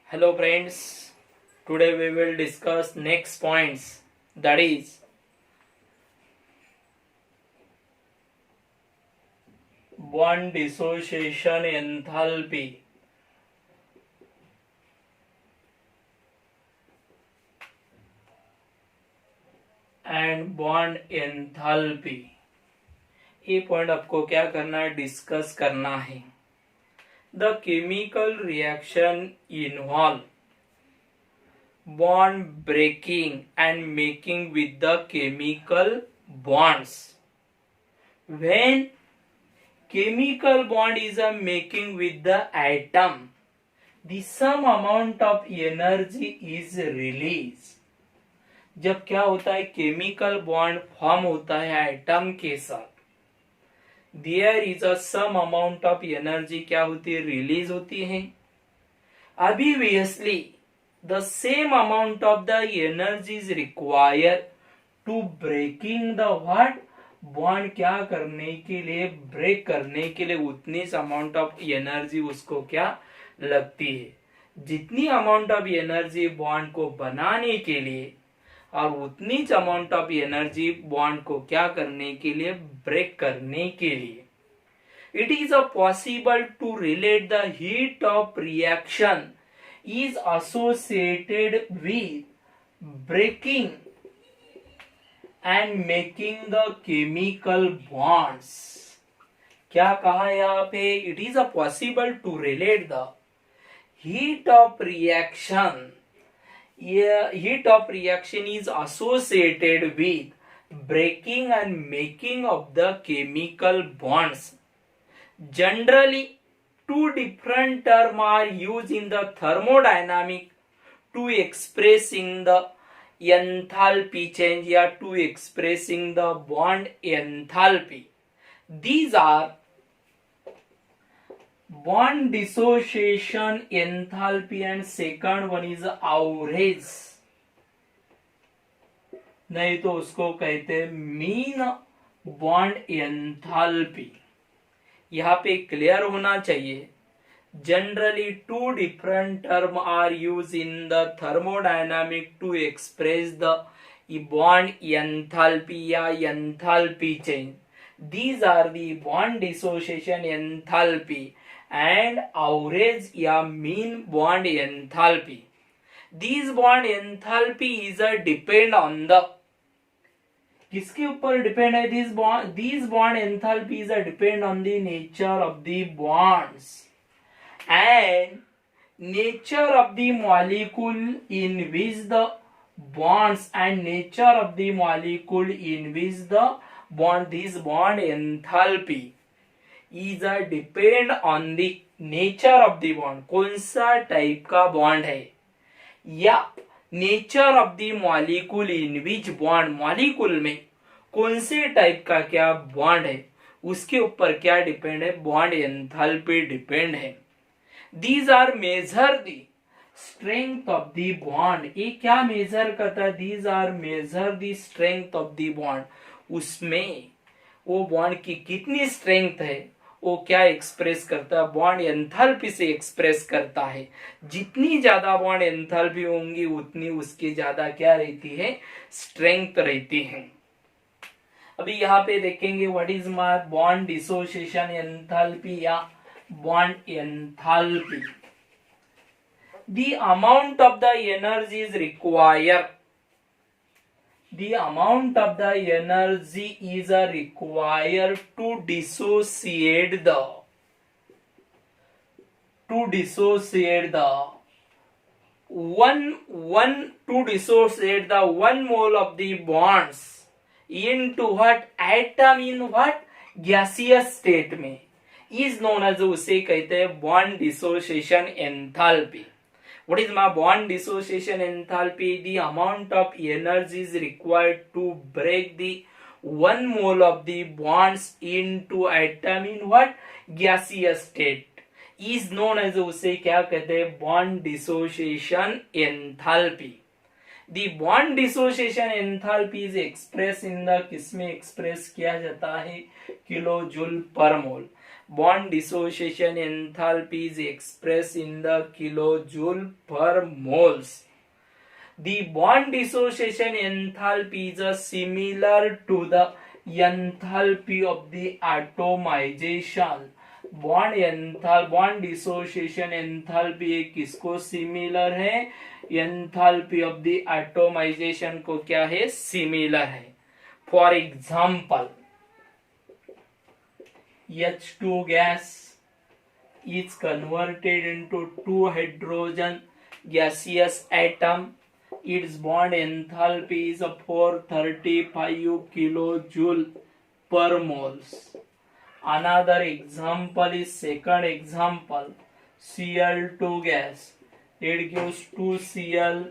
Hello friends, today we will discuss next points, that is bond dissociation enthalpy. And bond enthalpy. ये point आपको क्या करना है, discuss करना है। The chemical reaction involve bond breaking and making with the chemical bonds. When chemical bond is making with the atom, the some amount of energy is released. जब क्या होता है, केमिकल बॉन्ड फॉर्म होता है atom के साथ, there is a some amount of energy क्या होती है, रिलीज होती है। Obviously the same amount of the energy is required to breaking the what bond, क्या करने के लिए, ब्रेक करने के लिए उतनी अमाउंट ऑफ एनर्जी उसको क्या लगती है। जितनी अमाउंट ऑफ एनर्जी बॉन्ड को बनाने के लिए और उतनी अमाउंट ऑफ एनर्जी बॉन्ड को क्या करने के लिए, ब्रेक करने के लिए। It is a possible to relate the heat of reaction is associated with breaking and making the chemical bonds. क्या कहा यहाँ पे, it is a possible to relate the heat of reaction. Heat of reaction is associated with breaking and making of the chemical bonds. Generally two different terms are used in the thermodynamic to expressing the enthalpy change या to expressing the bond enthalpy. These are bond dissociation enthalpy and second one is average, नहीं तो उसको कहते हैं mean bond enthalpy. यहाँ पे clear होना चाहिए, generally two different term are use in the thermodynamic to express the bond enthalpy या enthalpy change. These are the bond dissociation enthalpy and average या mean bond enthalpy. These bond enthalpy is a depend on the, किसके ऊपर depend है, these bond enthalpies are depend on the nature of the bonds and nature of the molecule in which the bonds and nature of the molecule in which the bond, this bond enthalpy is a depend on the nature of the bond, कौन सा type का bond है, या nature of the molecule in which bond, molecule में कौन से type का क्या बॉन्ड है, उसके ऊपर क्या डिपेंड है, बॉन्ड एंथैल्पी डिपेंड है। These are measure the strength of the bond. ये क्या मेजर करता है, these are measure the strength of the bond. उसमें वो बॉन्ड की कितनी स्ट्रेंथ है वो क्या एक्सप्रेस करता है, बॉन्ड एंथैल्पी से एक्सप्रेस करता है। जितनी ज्यादा बॉन्ड एंथैल्पी होंगी उतनी उसकी ज्यादा क्या रहती है, स्ट्रेंथ रहती है। अभी यहाँ पे देखेंगे what is my bond dissociation enthalpy या bond enthalpy. The amount of the energy is required, the amount of the energy is required to dissociate the one mole of the bonds into what atom in what gaseous state में is known as, उसे कहते हैं bond dissociation enthalpy. What is my bond dissociation enthalpy? The amount of energy is required to break the one mole of the bonds into atom in what gaseous state is known as, उसे क्या कहते हैं, bond dissociation enthalpy. The bond dissociation enthalpy is express in the, किसमें express किया जाता है, kilo joule per mole. Bond dissociation enthalpy is express in the kilo joule पर moles. The bond dissociation enthalpy is similar to the enthalpy of the atomization। Bond dissociation enthalpy किसको similar है, enthalpy of the atomisation को क्या है, similar है। For example H2 gas is converted into two hydrogen gaseous atom. Its bond enthalpy is 435 kilojoule per moles. Another example is second example, Cl2 gas. It gives 2Cl.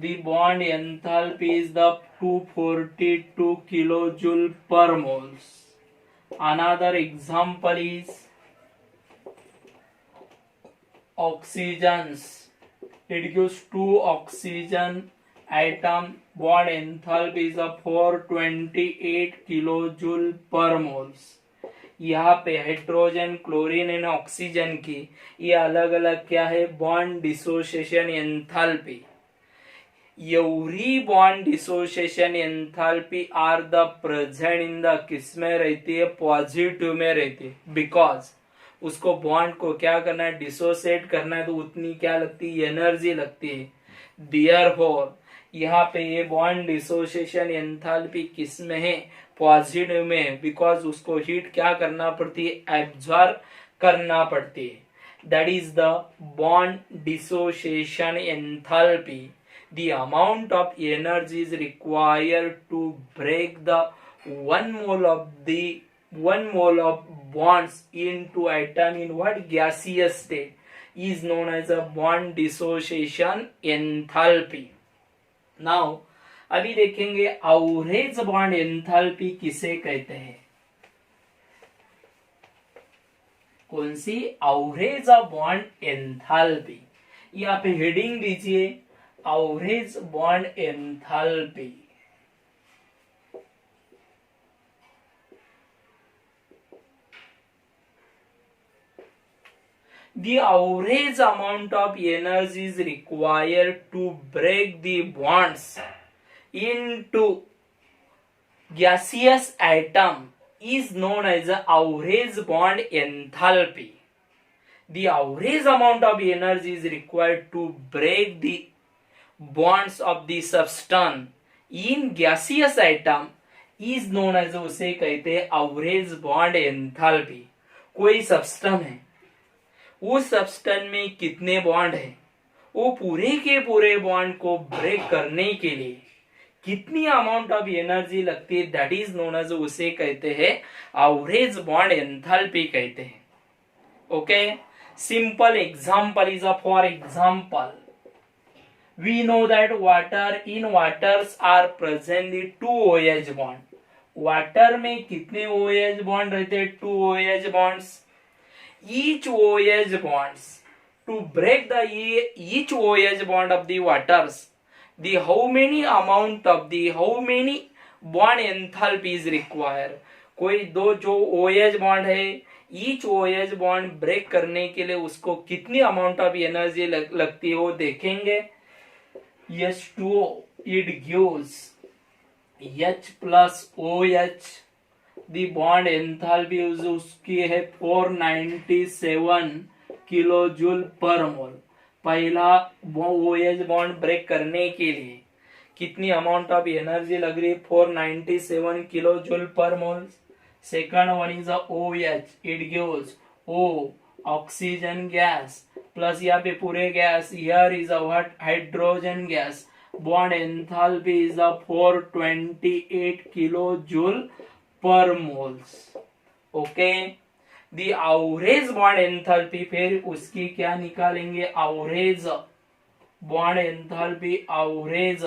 The bond enthalpy is the 242 kilojoule per moles. Another example is oxygens. It gives 2 oxygen atom. Bond enthalpy is 428 kilojoule per moles. यहाँ पे hydrogen, chlorine and oxygen की ये अलग अलग क्या है, bond dissociation enthalpy. Every bond dissociation enthalpy are the present in the, किस में रहती है, पॉजिटिव में रहती है। बिकॉज उसको बॉन्ड को क्या करना है, डिसोसिएट करना है, तो उतनी क्या लगती है, एनर्जी लगती है। देयरफॉर यहाँ पे ये बॉन्ड डिसोसिएशन एंथैल्पी किस में है, पॉजिटिव में, बिकॉज उसको हीट क्या करना पड़ती है, एब्जॉर्ब करना पड़ती है। That is the bond dissociation enthalpy. The amount of energy is required to break the 1 mole of bonds into atom in what gaseous state is known as a bond dissociation enthalpy. Now अभी देखेंगे average bond enthalpy किसे कहते हैं, कौन सी, average bond enthalpy. यहाँ पे heading दीजिए average bond enthalpy. The average amount of energy is required to break the bonds into gaseous atom is known as the average bond enthalpy. The average amount of energy is required to break the bonds of the substance in gaseous atom is known as, उसे कहते हैं average bond enthalpy। कोई substance है, उस substance में कितने bond है, वो पूरे के पूरे बॉन्ड को ब्रेक करने के लिए कितनी अमाउंट ऑफ एनर्जी लगती है, दैट इज नोन एज, उसे कहते हैं एवरेज बॉन्ड एंथैल्पी कहते हैं। Okay, simple example is for example we know that in waters are presently 2 OH bond। Water में कितने OH बॉन्ड रहते हैं, 2 OH bonds। each OH bonds, to break the each OH bond of the waters, the how many bond enthalpy is required। कोई दो जो OH bond है, each OH bond break करने के लिए उसको कितनी अमाउंट ऑफ एनर्जी लगती है वो देखेंगे। H2O, it gives H plus OH। the bond enthalpy उसकी है 497 किलो जूल पर मोल। पहला OH बॉन्ड ब्रेक करने के लिए कितनी अमाउंट ऑफ एनर्जी लग रही है, 497 kilo joule per mole. Second one is OH, it gives O oxygen gas plus यहाँ पे पूरे gas, here is a what, hydrogen gas. Bond enthalpy is 428 kilo joule पर moles. Okay, the average bond enthalpy, फिर उसकी क्या निकालेंगे, average bond enthalpy, average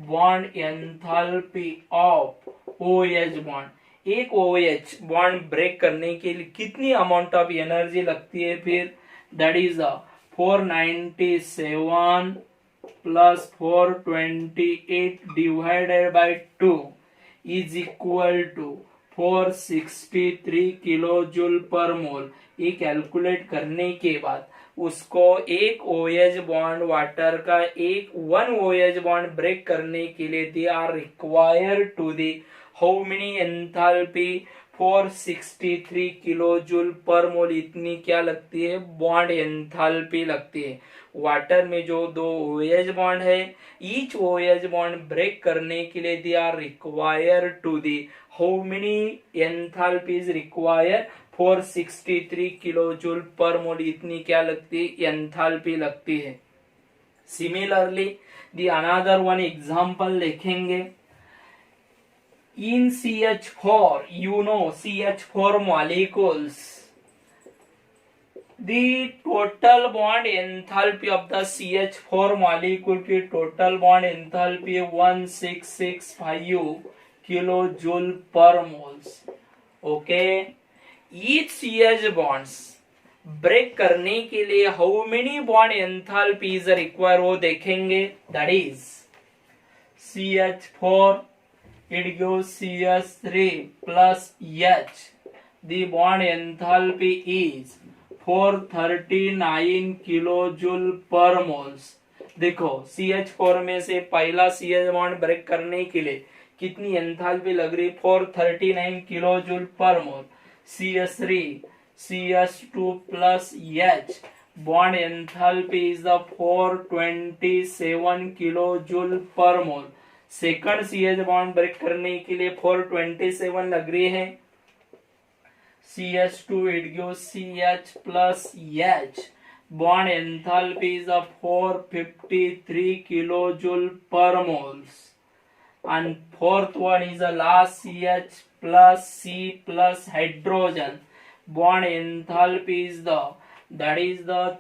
bond enthalpy of OH bond. एक OH bond break करने के लिए कितनी अमाउंट ऑफ एनर्जी लगती है, फिर that is 497 plus 428 divided by 2 is equal to 463 kilojoule per मोल। ये कैलकुलेट करने के बाद उसको एक OH बॉन्ड वाटर का एक 1 OH बॉन्ड ब्रेक करने के लिए they are required to the how many enthalpy 463 kilojoule per mole. इतनी क्या लगती है? बॉन्ड एंथैल्पी लगती है। वाटर में जो दो OH बॉन्ड है, ईच OH बॉन्ड ब्रेक करने के लिए they are required to the how many enthalpy is required 463 kilojoule per mole. इतनी क्या लगती है? एंथैल्पी लगती है। Similarly the another one example देखेंगे। In CH4, you know CH4 molecules, the total bond enthalpy of the CH4 molecule की total bond enthalpy 1665 kilojoule per moles. Okay, each CH bonds break करने के लिए how many bond enthalpy is require वो देखेंगे। That is CH4 it gives CH3 plus H. The bond enthalpy is 439 kilojoule per moles. देखो CH4 में से पहला CH bond break करने के लिए कितनी एंथैल्पी लग रही? 439 kilojoule per mole. CH3 CH2 plus H bond enthalpy is the 427 kilojoule per mole. Second CH bond break करने के लिए 427 लग रही है। CH2 it gives CH plus H bond enthalpy is of 453 kilojoule per moles, and fourth one is the last CH plus C plus hydrogen bond enthalpy is the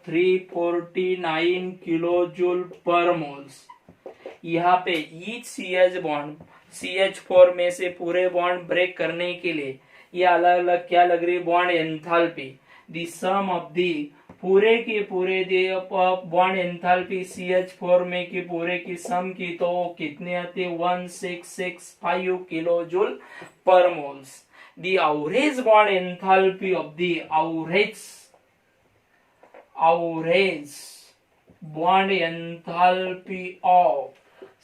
349 kilojoule per moles। यहाँ पे each CH bond CH4 में से पूरे bond break करने के लिए ये अलग अलग क्या लग रही? Bond enthalpy. The sum of the पूरे के पूरे बॉन्ड एंथैल्पी CH4 में की पूरे की सम की तो कितनी आती? 1665 kilojoule per moles. The average bond enthalpy of the average bond enthalpy of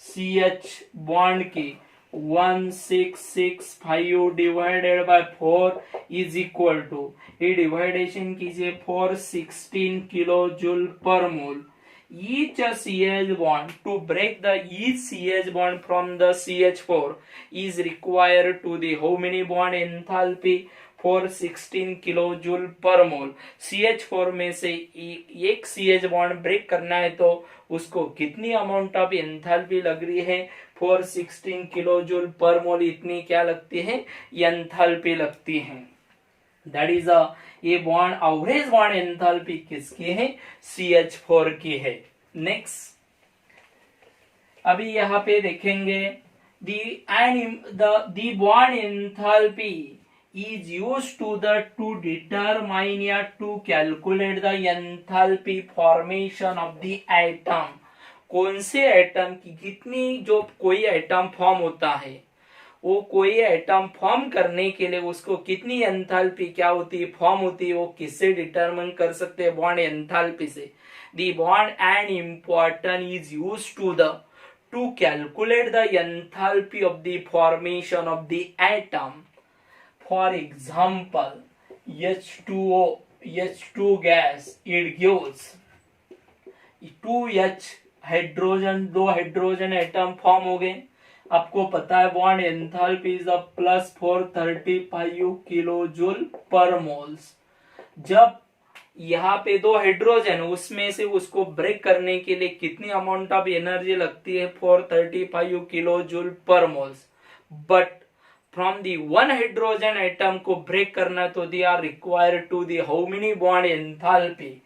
CH bond की 1665 divided by 4 is equal to, ये डिवाइडेशन कीजिए 416 kilojoule per mole. Each CH bond to break the each CH bond from the CH4 is required to the how many bond enthalpy 416 kilojoule per mole. CH4 में से एक CH bond break करना है तो उसको कितनी अमाउंट ऑफ एंथैल्पी लग रही है? 416 किलोजूल पर मोल। इतनी क्या लगती है? एंथैल्पी लगती है। दैट इज ये बॉन्ड एवरेज बॉन्ड एंथैल्पी किसकी है? CH4 की है। नेक्स्ट अभी यहाँ पे देखेंगे the bond enthalpy is used to determine या to calculate the enthalpy formation of the atom। कौन से एटम की कितनी, जो कोई एटम फॉर्म होता है वो कोई एटम फॉर्म करने के लिए उसको कितनी एंथैल्पी क्या होती है? फॉर्म होती है। वो किससे डिटरमिन कर सकते हैं? बॉन्ड एंथैल्पी से। The bond and important is used to calculate the enthalpy of the formation of the atom। For example, H2 gas it gives 2H hydrogen, दो हाइड्रोजन एटम फॉर्म हो गए। आपको पता है bond enthalpy is plus 435 kilojoule per moles. जब यहाँ पे दो हाइड्रोजन उसमें से उसको ब्रेक करने के लिए कितनी अमाउंट ऑफ एनर्जी लगती है? 435 kilojoule per moles. But from the one hydrogen atom को ब्रेक करना तो they are required to the how many bond enthalpy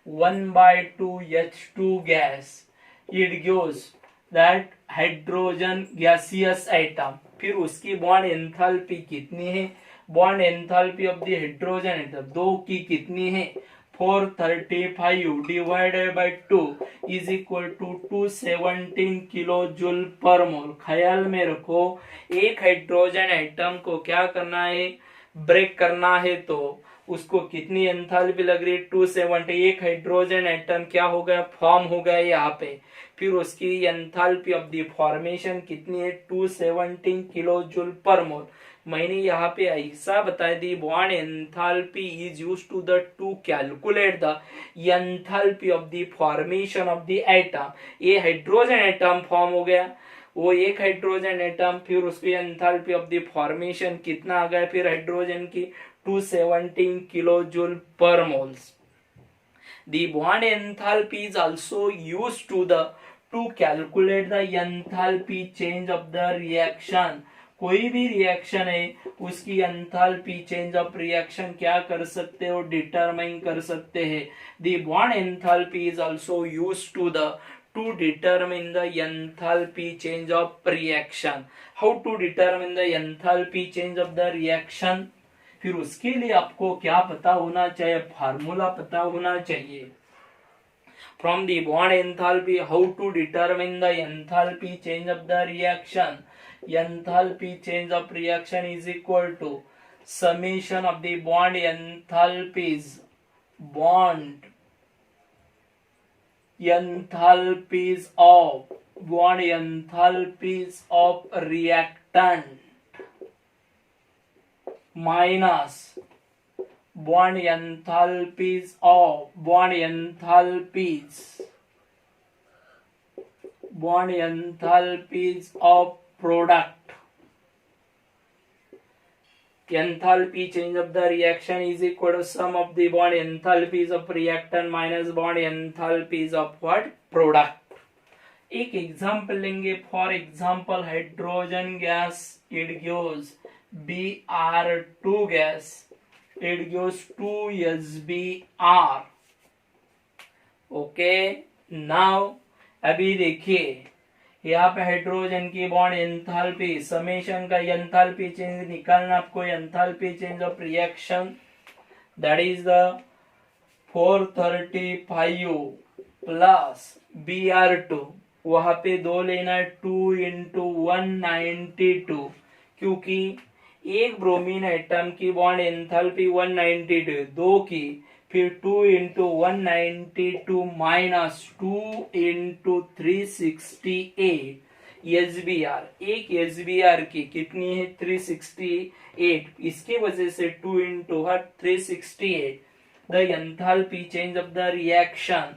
1/2 H2 gas it gives that hydrogen gaseous atom। फिर उसकी बॉन्ड एंथैल्पी कितनी है? Bond enthalpy of the hydrogen atom दो की कितनी है? 435 divided by 2 is equal to 217 kilo joule per mole. ख्याल में रखो, एक हाइड्रोजन एटम को क्या करना है, ब्रेक करना है, तो उसको कितनी एंथैल्पी लग रही है, 270। एक हाइड्रोजन एटम क्या हो गया, फॉर्म हो गया यहाँ पे। फिर उसकी एंथैल्पी ऑफ द फॉर्मेशन कितनी है, 217 किलो जूल पर मोल। मैंने यहाँ पे ऐसा बताया दी, bond enthalpy is used to calculate the enthalpy of the formation of the atom. ये हाइड्रोजन एटम फॉर्म हो गया, वो एक हाइड्रोजन एटम, फिर उसकी एंथैल्पी ऑफ द फॉर्मेशन कितना आ गया, फिर हाइड्रोजन की 217 किलो जूल पर moles. The bond enthalpy is also used to calculate the enthalpy change of the reaction। कोई भी रिएक्शन है उसकी एंथैल्पी चेंज ऑफ रिएक्शन क्या कर सकते हो, डिटरमाइन कर सकते हैं। The bond enthalpy is also used to determine the enthalpy change of reaction। how to determine the enthalpy change of the reaction? फिर उसके लिए आपको क्या पता होना चाहिए, फार्मूला पता होना चाहिए। From the bond enthalpy, how to determine the enthalpy change of the reaction? Enthalpy change of reaction is equal to summation of the bond enthalpies, bond enthalpies of reactant minus bond enthalpies of product। Enthalpy change of the reaction is equal to sum of the bond enthalpies of reactant minus bond enthalpies of what, product। एक example लेंगे, for example hydrogen gas, it gives Br2 gas, it gives 2SBr। Okay, now अभी देखिए यहाँ पे hydrogen की bond enthalpy, summation का enthalpy change निकालना आपको, enthalpy change of reaction that is the 435 plus Br2, वहां पे 2 लेना है, 2 into 192, क्योंकि एक ब्रोमीन एटम की बॉन्ड एंथैल्पी 192, 2 की, फिर 2 into 192 माइनस 2 into 368 SBr। एक SBr की कितनी है, 368, इसकी वजह से 2 into 368 the enthalpy change of the reaction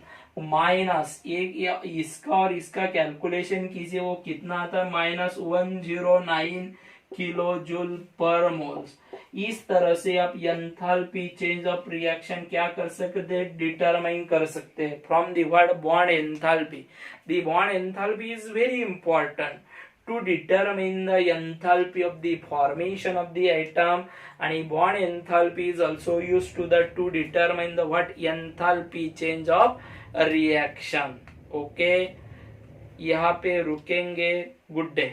minus एक, इसका और इसका कैलकुलेशन कीजिए, वो कितना आता है, -109 किलो जूल पर मोल्स। इस तरह से आप एंथैल्पी चेंज ऑफ रिएक्शन क्या कर सकते हैं, डिटरमाइन कर सकते हैं from the word bond enthalpy. The bond enthalpy is very important to determine the enthalpy of the formation of the atom, and bond enthalpy is also used to determine the what enthalpy change of reaction। Okay, यहाँ पे रुकेंगे, good day.